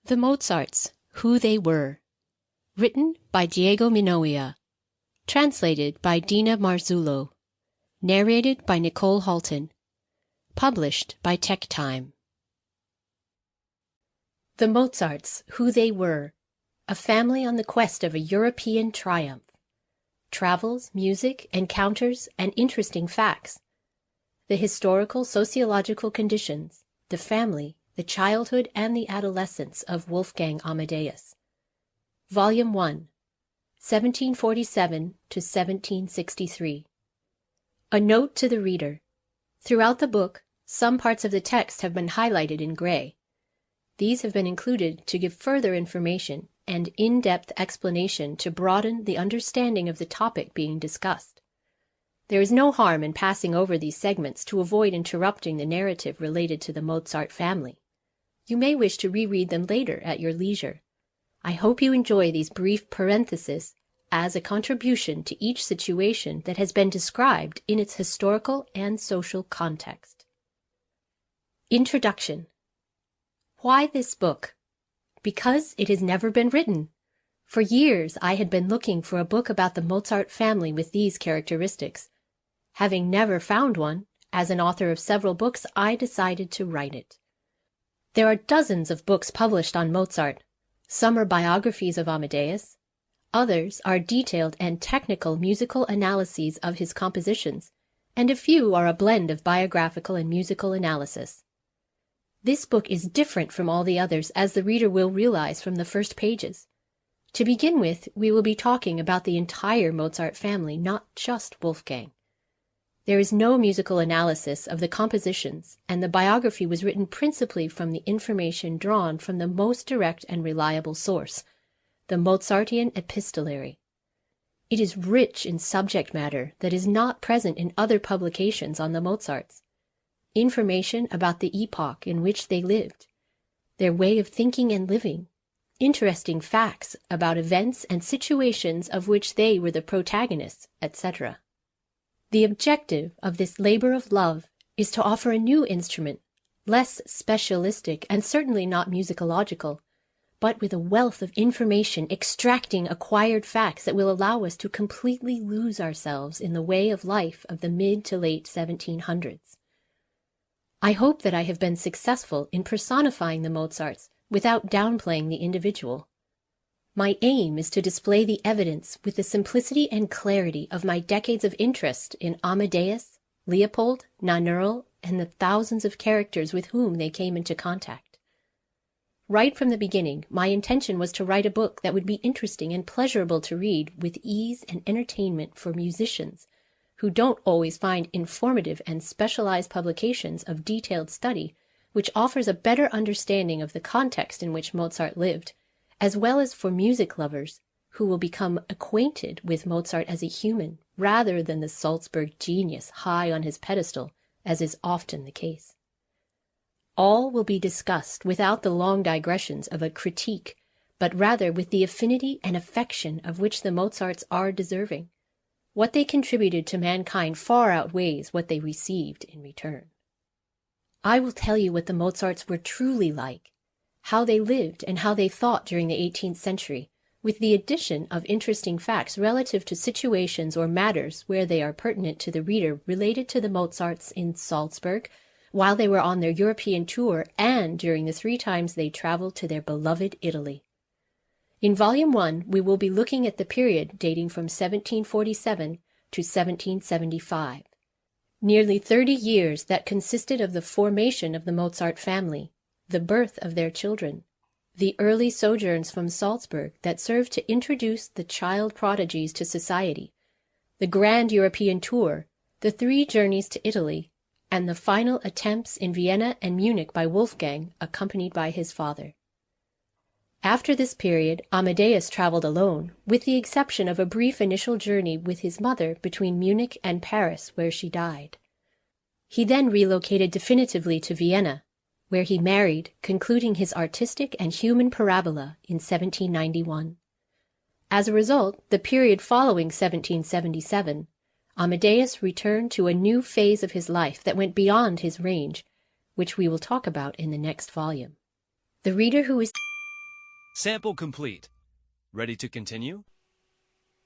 The Mozarts, Who They Were. Written by Diego Minoia. Translated by Dina Marzullo. Narrated by Nicole Halton. Published by TekTime. The Mozarts, Who They Were. A family on the quest of a European triumph. Travels, music, encounters, and interesting facts. The historical, sociological conditions, the family, the childhood and the adolescence of Wolfgang Amadeus. Volume 1, 1747 to 1763. A note to the reader. Throughout the book, some parts of the text have been highlighted in gray. These have been included to give further information and in-depth explanation to broaden the understanding of the topic being discussed. There is no harm in passing over these segments to avoid interrupting the narrative related to the Mozart family. You may wish to reread them later at your leisure. I hope you enjoy these brief parentheses as a contribution to each situation that has been described in its historical and social context. Introduction. Why this book? Because it has never been written. For years I had been looking for a book about the Mozart family with these characteristics. Having never found one, as an author of several books, I decided to write it. There are dozens of books published on Mozart. Some are biographies of Amadeus. Others are detailed and technical musical analyses of his compositions, and a few are a blend of biographical and musical analysis. This book is different from all the others, as the reader will realize from the first pages. To begin with, we will be talking about the entire Mozart family, not just Wolfgang. There is no musical analysis of the compositions, and the biography was written principally from the information drawn from the most direct and reliable source, the Mozartian epistolary. It is rich in subject matter that is not present in other publications on the Mozarts. Information about the epoch in which they lived, their way of thinking and living, interesting facts about events and situations of which they were the protagonists, etc. The objective of this labor of love is to offer a new instrument, less specialistic and certainly not musicological, but with a wealth of information extracting acquired facts that will allow us to completely lose ourselves in the way of life of the mid to late 1700s. I hope that I have been successful in personifying the Mozarts without downplaying the individual. My aim is to display the evidence with the simplicity and clarity of my decades of interest in Amadeus, Leopold, S.R.L.S, and the thousands of characters with whom they came into contact. Right from the beginning, my intention was to write a book that would be interesting and pleasurable to read with ease and entertainment for musicians who don't always find informative and specialized publications of detailed study which offers a better understanding of the context in which Mozart lived, as well as for music lovers who will become acquainted with Mozart as a human rather than the Salzburg genius high on his pedestal, as is often the case. All will be discussed without the long digressions of a critique, but rather with the affinity and affection of which the Mozarts are deserving. What they contributed to mankind far outweighs what they received in return. I will tell you what the Mozarts were truly like, how they lived and how they thought during the 18th century, with the addition of interesting facts relative to situations or matters where they are pertinent to the reader related to the Mozarts in Salzburg, while they were on their European tour and during the 3 times they traveled to their beloved Italy. In Volume 1, we will be looking at the period dating from 1747 to 1775. Nearly 30 years that consisted of the formation of the Mozart family, the birth of their children, the early sojourns from Salzburg that served to introduce the child prodigies to society, the grand European tour, the 3 journeys to Italy, and the final attempts in Vienna and Munich by Wolfgang, accompanied by his father. After this period, Amadeus traveled alone, with the exception of a brief initial journey with his mother between Munich and Paris, where she died. He then relocated definitively to Vienna, where he married, concluding his artistic and human parabola in 1791. As a result, the period following 1777, Amadeus returned to a new phase of his life that went beyond his range, which we will talk about in the next volume. The reader who is Sample complete. Ready to continue?